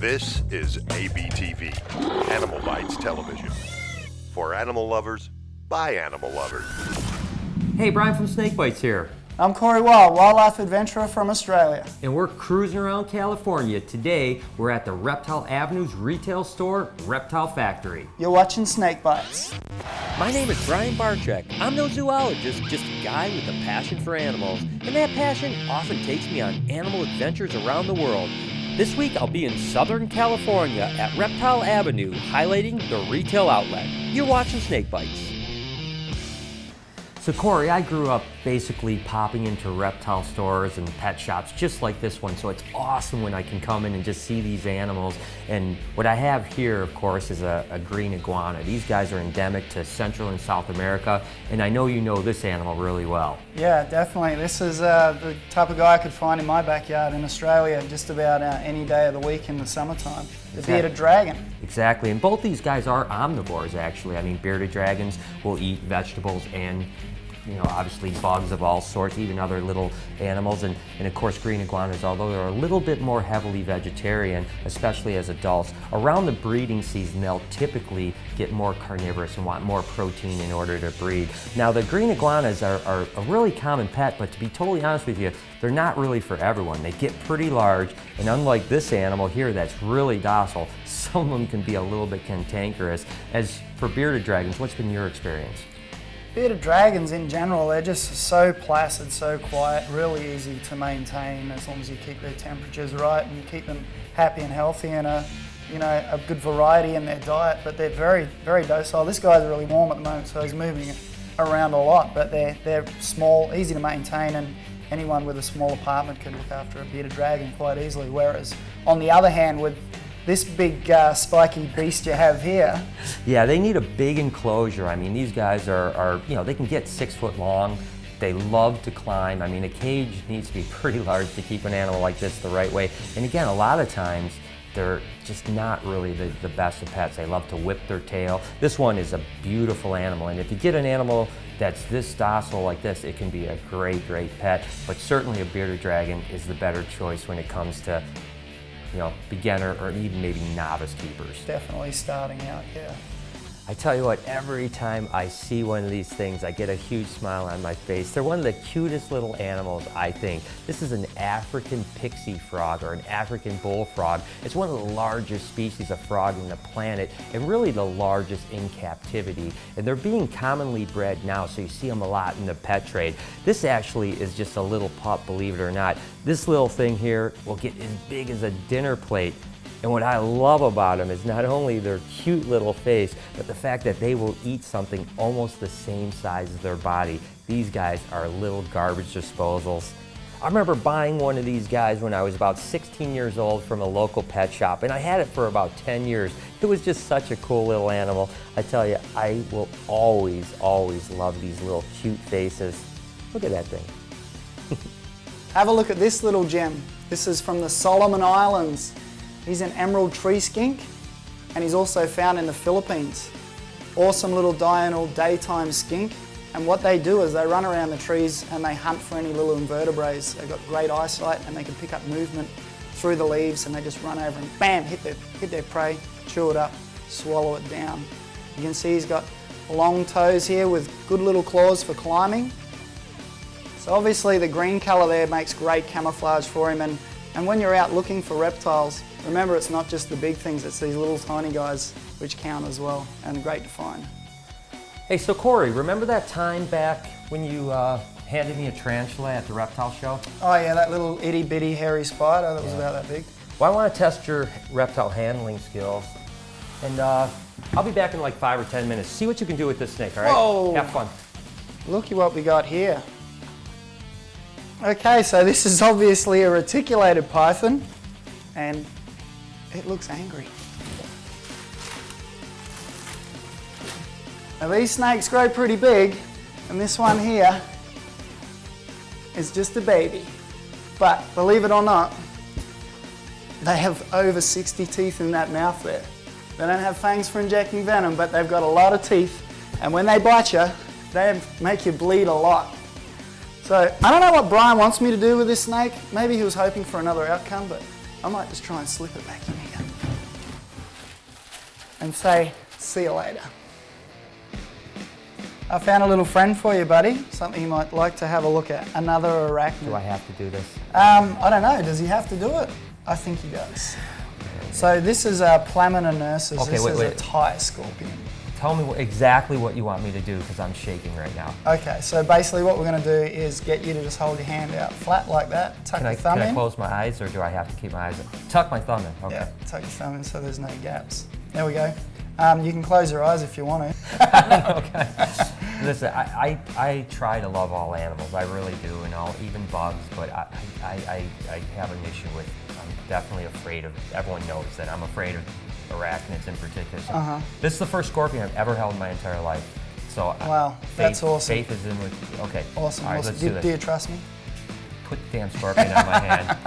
This is ABTV, Animal Bites Television. For animal lovers, by animal lovers. Hey, Brian from SnakeBytes here. I'm Corey Wild, wildlife adventurer from Australia. And we're cruising around California. Today, we're at the Reptile Avenue's retail store, Reptile Factory. You're watching SnakeBytes. My name is Brian Barczyk. I'm no zoologist, just a guy with a passion for animals. And that passion often takes me on animal adventures around the world. This week, I'll be in Southern California at Reptile Avenue, highlighting the retail outlet. You're watching SnakeBytes. So Corey, I grew up basically popping into reptile stores and pet shops just like this one, so it's awesome when I can come in and just see these animals. And what I have here, of course, is a green iguana. These guys are endemic to Central and South America, and I know you know this animal really well. Yeah, definitely. This is the type of guy I could find in my backyard in Australia just about any day of the week in the summertime. The bearded dragon. Exactly, and both these guys are omnivores actually. I mean, bearded dragons will eat vegetables and obviously bugs of all sorts, even other little animals, and of course green iguanas, although they're a little bit more heavily vegetarian, especially as adults. Around the breeding season, they'll typically get more carnivorous and want more protein in order to breed. Now, the green iguanas are a really common pet, but to be totally honest with you, they're not really for everyone. They get pretty large, and unlike this animal here that's really docile, some of them can be a little bit cantankerous. As for bearded dragons, what's been your experience? Bearded dragons in general, they're just so placid, so quiet, really easy to maintain as long as you keep their temperatures right and you keep them happy and healthy and a good variety in their diet. But they're very, very docile. This guy's really warm at the moment, so he's moving around a lot, but they're small, easy to maintain, and anyone with a small apartment can look after a bearded dragon quite easily. Whereas on the other hand, with this big spiky beast you have here. Yeah, they need a big enclosure. I mean, these guys are they can get 6 foot long. They love to climb. I mean, a cage needs to be pretty large to keep an animal like this the right way. And again, a lot of times, they're just not really the best of pets. They love to whip their tail. This one is a beautiful animal, and if you get an animal that's this docile like this, it can be a great, great pet. But certainly a bearded dragon is the better choice when it comes to beginner or even maybe novice keepers. Definitely starting out, yeah. I tell you what, every time I see one of these things, I get a huge smile on my face. They're one of the cutest little animals, I think. This is an African pixie frog, or an African bullfrog. It's one of the largest species of frog on the planet, and really the largest in captivity. And they're being commonly bred now, so you see them a lot in the pet trade. This actually is just a little pup, believe it or not. This little thing here will get as big as a dinner plate. And what I love about them is not only their cute little face, but the fact that they will eat something almost the same size as their body. These guys are little garbage disposals. I remember buying one of these guys when I was about 16 years old from a local pet shop, and I had it for about 10 years. It was just such a cool little animal. I tell you, I will always, always love these little cute faces. Look at that thing. Have a look at this little gem. This is from the Solomon Islands. He's an emerald tree skink, and he's also found in the Philippines. Awesome little diurnal daytime skink, and what they do is they run around the trees and they hunt for any little invertebrates. They've got great eyesight and they can pick up movement through the leaves, and they just run over and bam, hit their prey, chew it up, swallow it down. You can see he's got long toes here with good little claws for climbing. So obviously the green colour there makes great camouflage for him, and when you're out looking for reptiles, remember it's not just the big things, it's these little tiny guys which count as well, and great to find. Hey, so Corey, remember that time back when you handed me a tarantula at the reptile show? Oh yeah, that little itty bitty hairy spider that was about that big. Well, I want to test your reptile handling skills, and I'll be back in like 5 or 10 minutes. See what you can do with this snake, all right? Whoa. Have fun. Looky what we got here. Okay, so this is obviously a reticulated python, and it looks angry. Now these snakes grow pretty big, and this one here is just a baby. But believe it or not, they have over 60 teeth in that mouth there. They don't have fangs for injecting venom, but they've got a lot of teeth, and when they bite you, they make you bleed a lot. So I don't know what Brian wants me to do with this snake. Maybe he was hoping for another outcome, but I might just try and slip it back in here. and say, see you later. I found a little friend for you, buddy. Something you might like to have a look at. Another arachnid. Do I have to do this? I don't know. Does he have to do it? I think he does. So this is Plamina nursus. Okay, this is wait. a Thai scorpion. Tell me exactly what you want me to do, because I'm shaking right now. Okay, so basically what we're going to do is get you to just hold your hand out flat like that. Tuck your thumb in. Can I close my eyes, or do I have to keep my eyes in? Tuck my thumb in. Okay. Yeah, tuck your thumb in so there's no gaps. There we go. You can close your eyes if you want to. Okay. Listen, I try to love all animals. I really do, even bugs. But I have an issue with. I'm definitely afraid of. Everyone knows that I'm afraid of arachnids in particular. So this is the first scorpion I've ever held in my entire life. So wow, that's awesome. Faith is in with. Okay. Awesome. All right, awesome. let's do this. Do you trust me? Put the damn scorpion on my hand.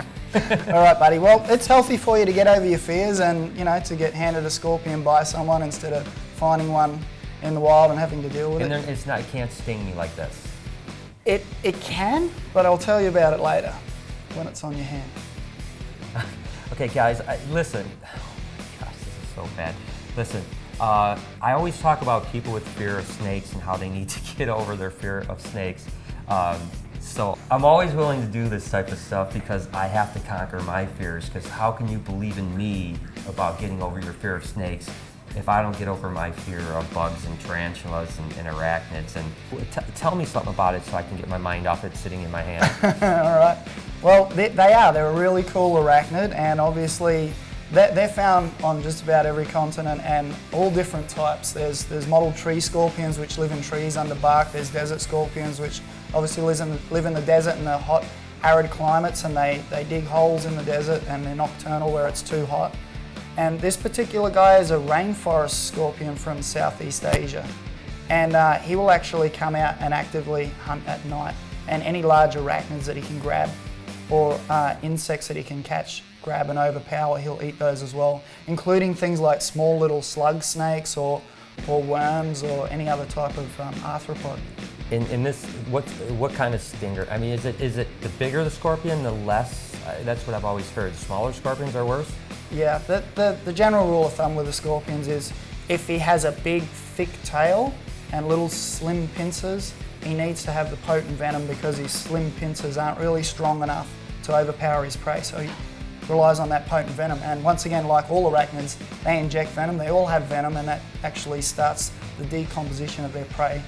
All right, buddy. Well, it's healthy for you to get over your fears and, to get handed a scorpion by someone instead of finding one in the wild and having to deal with it. And it's not. It can't sting me like this. It can, but I'll tell you about it later when it's on your hand. Okay, guys, listen. Oh my gosh, this is so bad. Listen, I always talk about people with fear of snakes and how they need to get over their fear of snakes. So I'm always willing to do this type of stuff because I have to conquer my fears, because how can you believe in me about getting over your fear of snakes if I don't get over my fear of bugs and tarantulas and arachnids? And tell me something about it so I can get my mind off it sitting in my hand. All right. Well, they're a really cool arachnid, and obviously they're found on just about every continent and all different types. There's mottled tree scorpions which live in trees under bark. There's desert scorpions which obviously live in the desert in the hot, arid climates, and they dig holes in the desert, and they're nocturnal where it's too hot. And this particular guy is a rainforest scorpion from Southeast Asia. And he will actually come out and actively hunt at night. And any large arachnids that he can grab, or insects that he can catch, grab and overpower, he'll eat those as well, including things like small little slug snakes or worms or any other type of arthropod. In this, what kind of stinger? I mean, is it the bigger the scorpion, the less? That's what I've always heard. Smaller scorpions are worse? Yeah, the general rule of thumb with the scorpions is if he has a big, thick tail and little slim pincers, he needs to have the potent venom because his slim pincers aren't really strong enough to overpower his prey. So he relies on that potent venom. And once again, like all arachnids, they inject venom. They all have venom, and that actually starts the decomposition of their prey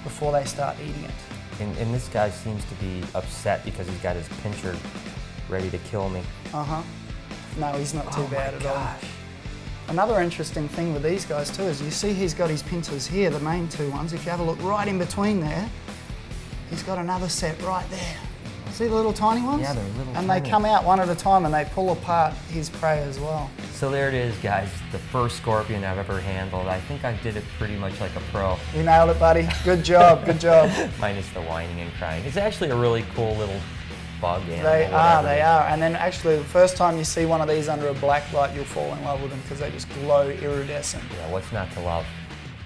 before they start eating it. And this guy seems to be upset because he's got his pincher ready to kill me. No, he's not too bad at all. Another interesting thing with these guys too is you see he's got his pincers here, the main two ones. If you have a look right in between there, he's got another set right there. See the little tiny ones? Yeah, they're little and tiny. They come out one at a time and they pull apart his prey as well. So there it is, guys. The first scorpion I've ever handled. I think I did it pretty much like a pro. You nailed it, buddy. Good job, good job. Minus the whining and crying. It's actually a really cool little bug animal. They are. And then actually the first time you see one of these under a black light, you'll fall in love with them because they just glow iridescent. Yeah, what's not to love?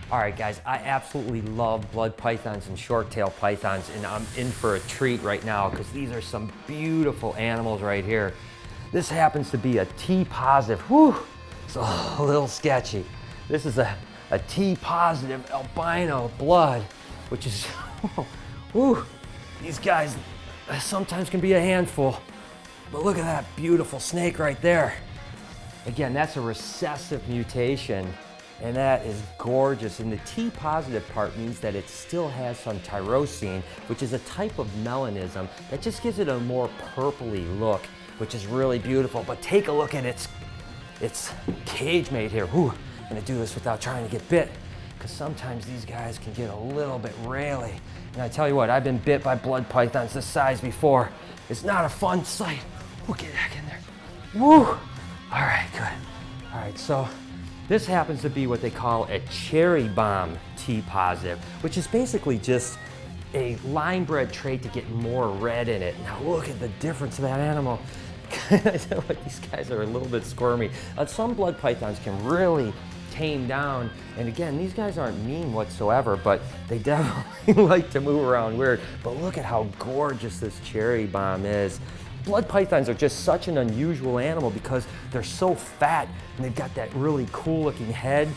All right, guys, I absolutely love blood pythons and short-tailed pythons, and I'm in for a treat right now because these are some beautiful animals right here. This happens to be a T-positive. Whew, it's a little sketchy. This is a T-positive albino blood, which is, whew, these guys sometimes can be a handful. But look at that beautiful snake right there. Again, that's a recessive mutation. And that is gorgeous. And the T-positive part means that it still has some tyrosine, which is a type of melanism that just gives it a more purpley look, which is really beautiful. But take a look at its cage mate here. Whew, I'm gonna do this without trying to get bit, because sometimes these guys can get a little bit raily. And I tell you what, I've been bit by blood pythons this size before. It's not a fun sight. We'll get back in there. Woo! All right, good. All right, so this happens to be what they call a cherry bomb T-positive, which is basically just a line-bred trait to get more red in it. Now look at the difference of that animal. I feel like these guys are a little bit squirmy. Some blood pythons can really tame down, and again, these guys aren't mean whatsoever, but they definitely like to move around weird. But look at how gorgeous this cherry bomb is. blood pythons are just such an unusual animal because they're so fat and they've got that really cool looking head.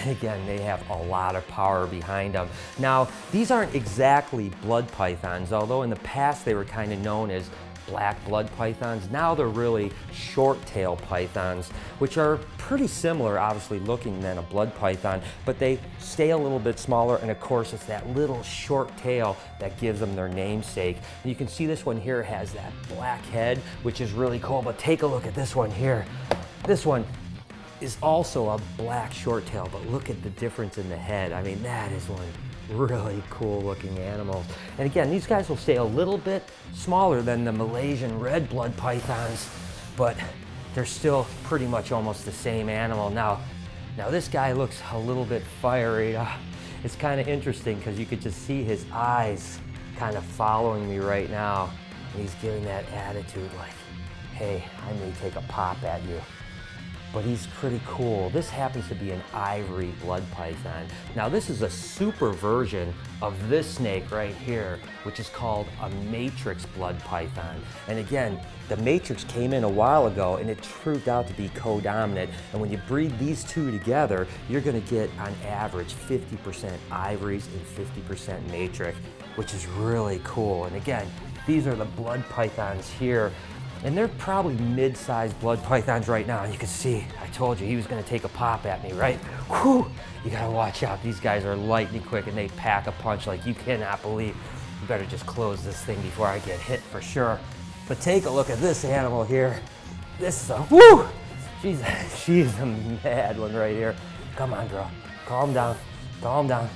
And again, they have a lot of power behind them. Now, these aren't exactly blood pythons, although in the past they were kind of known as black blood pythons. Now they're really short tail pythons, which are pretty similar, obviously, looking than a blood python, but they stay a little bit smaller, and of course, it's that little short tail that gives them their namesake. And you can see this one here has that black head, which is really cool, but take a look at this one here. This one is also a black short tail, but look at the difference in the head. I mean, that is one really cool looking animal. And again, these guys will stay a little bit smaller than the Malaysian red blood pythons, but they're still pretty much almost the same animal. Now this guy looks a little bit fiery. It's kind of interesting because you could just see his eyes kind of following me right now. And he's giving that attitude like, hey, I may take a pop at you. But he's pretty cool. This happens to be an ivory blood python. Now this is a super version of this snake right here, which is called a matrix blood python. And again, the matrix came in a while ago and it proved out to be co-dominant. And when you breed these two together, you're gonna get on average 50% ivories and 50% matrix, which is really cool. And again, these are the blood pythons here. And they're probably mid-sized blood pythons right now. And you can see, I told you he was gonna take a pop at me, right? Whew, you gotta watch out. These guys are lightning quick and they pack a punch like you cannot believe. You better just close this thing before I get hit for sure. But take a look at this animal here. This is a, whoo! She's a mad one right here. Come on, girl, calm down, calm down.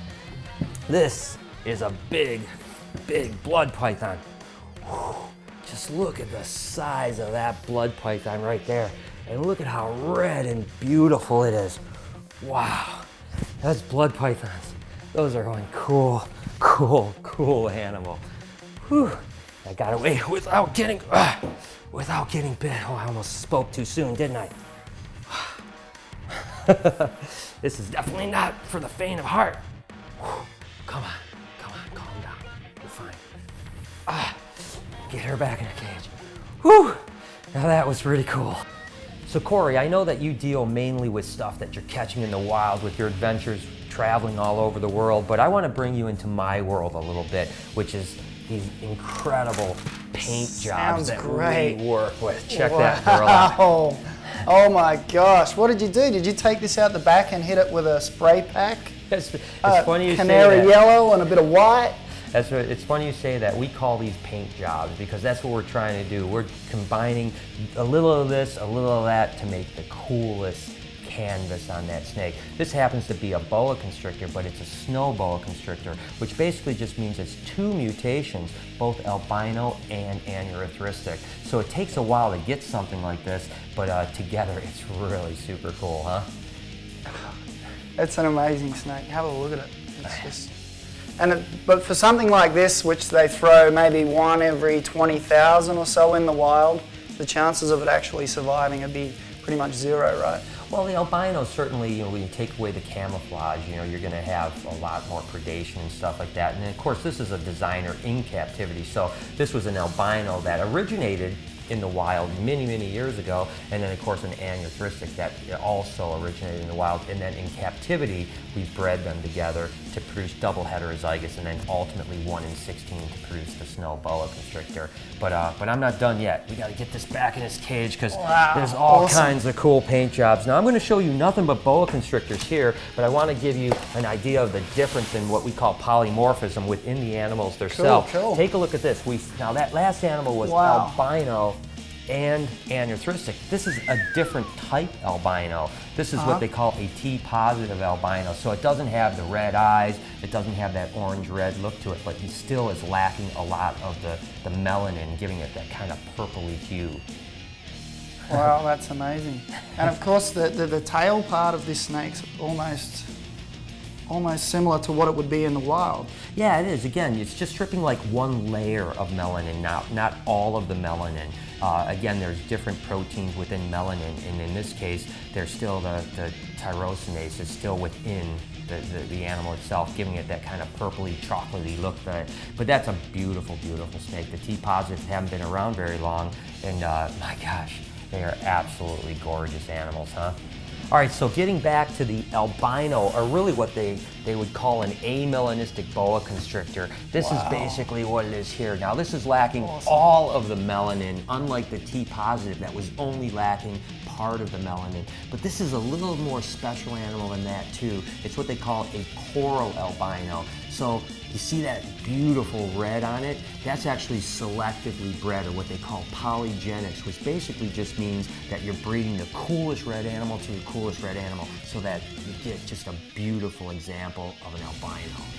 This is a big, big blood python. Whew. Just look at the size of that blood python right there. And look at how red and beautiful it is. Wow, that's blood pythons. Those are one cool, cool, cool animal. Whew, I got away without getting bit. Oh, I almost spoke too soon, didn't I? This is definitely not for the faint of heart. Whew, come on, calm down, you're fine. Get her back in the cage. Whew! Now that was really cool. So Corey, I know that you deal mainly with stuff that you're catching in the wild with your adventures traveling all over the world, but I want to bring you into my world a little bit, which is these incredible paint jobs that we work with. Check that girl out. Oh my gosh, what did you do? Did you take this out the back and hit it with a spray pack? It's funny you say that. Canary yellow and a bit of white. It's funny you say that. We call these paint jobs because that's what we're trying to do. We're combining a little of this, a little of that to make the coolest canvas on that snake. This happens to be a boa constrictor, but it's a snow boa constrictor, which basically just means it's two mutations, both albino and aneurystic. So it takes a while to get something like this, but together it's really super cool, huh? It's an amazing snake. Have a look at it. It's just... but for something like this, which they throw maybe one every 20,000 or so in the wild, the chances of it actually surviving would be pretty much zero, right? Well, the albino certainly, when you take away the camouflage, you're going to have a lot more predation and stuff like that. And then, of course, this is a designer in captivity. So this was an albino that originated in the wild many, many years ago, and then of course an aneurystic that also originated in the wild, and then in captivity we bred them together to produce double heterozygous, and then ultimately 1 in 16 to produce the snow boa constrictor. But I'm not done yet. We got to get this back in its cage because there's all kinds of cool paint jobs. Now I'm going to show you nothing but boa constrictors here, but I want to give you an idea of the difference in what we call polymorphism within the animals themselves. Cool. Take a look at this. Now that last animal was albino and aneurystic. This is a different type albino. This is what they call a T-positive albino. So it doesn't have the red eyes, it doesn't have that orange-red look to it, but he still is lacking a lot of the melanin, giving it that kind of purpley hue. Wow, that's amazing. And of course the tail part of this snake's almost almost similar to what it would be in the wild. Yeah, it is. Again, it's just stripping like one layer of melanin, not all of the melanin. Again, there's different proteins within melanin, and in this case, there's still the tyrosinase is still within the animal itself, giving it that kind of purpley, chocolatey look. But that's a beautiful, beautiful snake. The T positives haven't been around very long, and my gosh, they are absolutely gorgeous animals, huh? All right, so getting back to the albino, or really what they would call an amelanistic boa constrictor. This is basically what it is here. Now, this is lacking all of the melanin, unlike the T positive that was only lacking part of the melanin. But this is a little more special animal than that too. It's what they call a coral albino. So you see that beautiful red on it? That's actually selectively bred, or what they call polygenics, which basically just means that you're breeding the coolest red animal to the coolest red animal, so that you get just a beautiful example of an albino.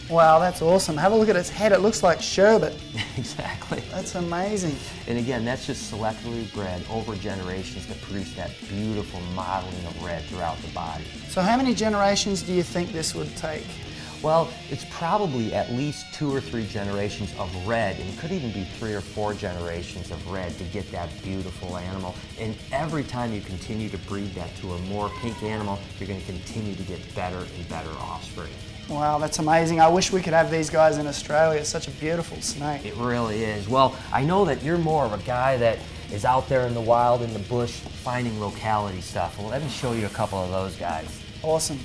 Wow, that's awesome. Have a look at its head. It looks like sherbet. Exactly. That's amazing. And again, that's just selectively bred over generations to produce that beautiful modeling of red throughout the body. So how many generations do you think this would take? Well, it's probably at least 2 or 3 generations of red, and it could even be 3 or 4 generations of red to get that beautiful animal. And every time you continue to breed that to a more pink animal, you're going to continue to get better and better offspring. Wow, that's amazing. I wish we could have these guys in Australia. It's such a beautiful snake. It really is. Well, I know that you're more of a guy that is out there in the wild, in the bush, finding locality stuff. Well, let me show you a couple of those guys. Awesome.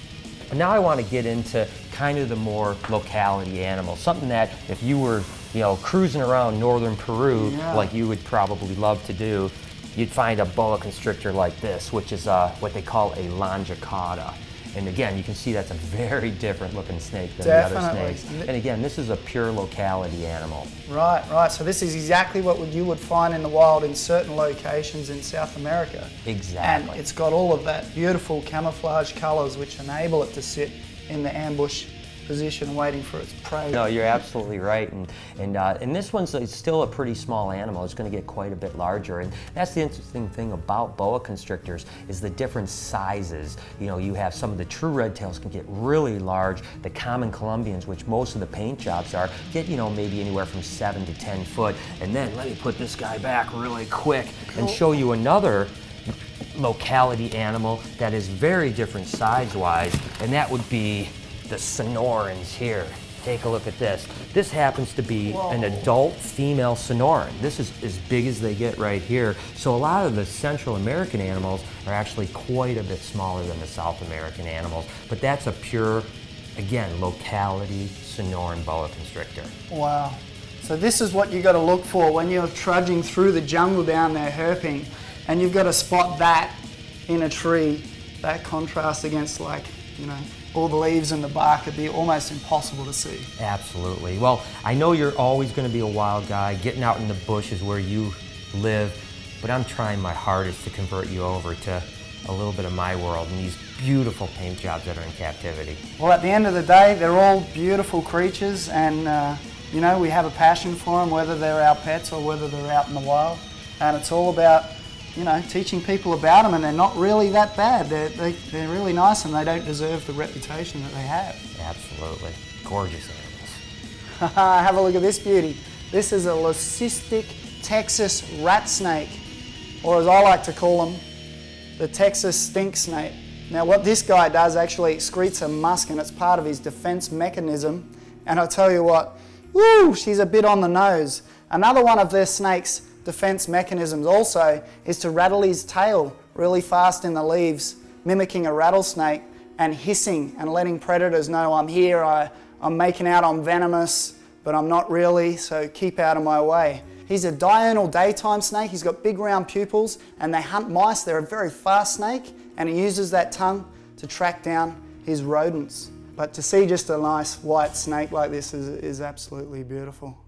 But now I want to get into kind of the more locality animals, something that if you were, cruising around northern Peru, like you would probably love to do, you'd find a boa constrictor like this, which is what they call a longicauda. And again, you can see that's a very different looking snake than the other snakes. And again, this is a pure locality animal. Right, right. So this is exactly what you would find in the wild in certain locations in South America. Exactly. And it's got all of that beautiful camouflage colors which enable it to sit in the ambush position waiting for its prey. No, you're absolutely right, and this one's still a pretty small animal. It's going to get quite a bit larger, and that's the interesting thing about boa constrictors is the different sizes. You have some of the true red tails can get really large. The common Colombians, which most of the paint jobs are, get maybe anywhere from 7 to 10 foot. And then let me put this guy back really quick and show you another locality animal that is very different size-wise, and that would be the Sonorans here. Take a look at this. This happens to be an adult female Sonoran. This is as big as they get right here. So a lot of the Central American animals are actually quite a bit smaller than the South American animals. But that's a pure, again, locality Sonoran boa constrictor. Wow. So this is what you got to look for when you're trudging through the jungle down there herping, and you've got to spot that in a tree. That contrast against all the leaves and the bark, would be almost impossible to see. Absolutely. Well, I know you're always going to be a wild guy. Getting out in the bush is where you live, but I'm trying my hardest to convert you over to a little bit of my world and these beautiful paint jobs that are in captivity. Well, at the end of the day, they're all beautiful creatures, and we have a passion for them, whether they're our pets or whether they're out in the wild. And it's all about teaching people about them, and they're not really that bad. They're really nice, and they don't deserve the reputation that they have. Absolutely. Gorgeous animals. Have a look at this beauty. This is a leucistic Texas rat snake, or as I like to call them, the Texas stink snake. Now what this guy does actually excretes a musk, and it's part of his defense mechanism. And I'll tell you what, woo, she's a bit on the nose. Another one of their snake's defense mechanisms also is to rattle his tail really fast in the leaves, mimicking a rattlesnake, and hissing and letting predators know, I'm here, I'm making out I'm venomous, but I'm not really, so keep out of my way. He's a diurnal daytime snake. He's got big round pupils, and they hunt mice. They're a very fast snake, and he uses that tongue to track down his rodents. But to see just a nice white snake like this is absolutely beautiful.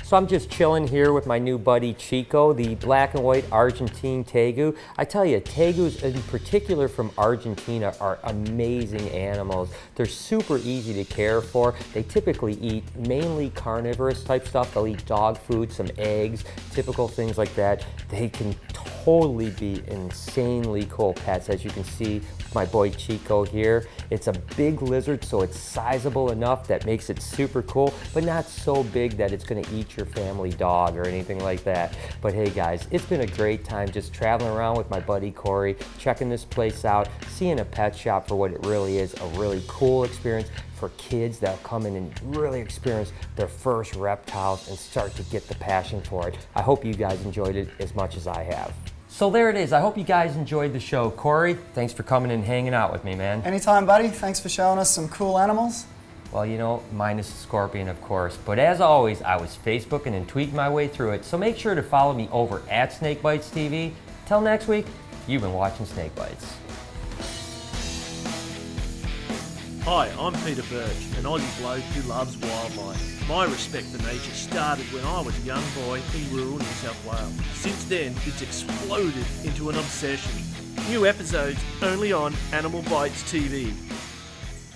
So I'm just chilling here with my new buddy Chico, the black and white Argentine tegu. I tell you, tegus in particular from Argentina are amazing animals. They're super easy to care for. They typically eat mainly carnivorous type stuff. They'll eat dog food, some eggs, typical things like that. They can totally be insanely cool pets, as you can see my boy Chico here. It's a big lizard, so it's sizable enough that makes it super cool, but not so big that it's gonna eat your family dog or anything like that. But hey guys, it's been a great time just traveling around with my buddy Corey, checking this place out, seeing a pet shop for what it really is, a really cool experience for kids that'll come in and really experience their first reptiles and start to get the passion for it. I hope you guys enjoyed it as much as I have. So there it is. I hope you guys enjoyed the show. Corey, thanks for coming and hanging out with me, man. Anytime, buddy. Thanks for showing us some cool animals. Well, you know, minus the scorpion, of course. But as always, I was Facebooking and tweeting my way through it. So make sure to follow me over at SnakeBytesTV. Till next week, you've been watching Snake Bites. Hi, I'm Peter Birch, an Aussie bloke who loves wildlife. My respect for nature started when I was a young boy in rural New South Wales. Since then, it's exploded into an obsession. New episodes only on AnimalBytesTV.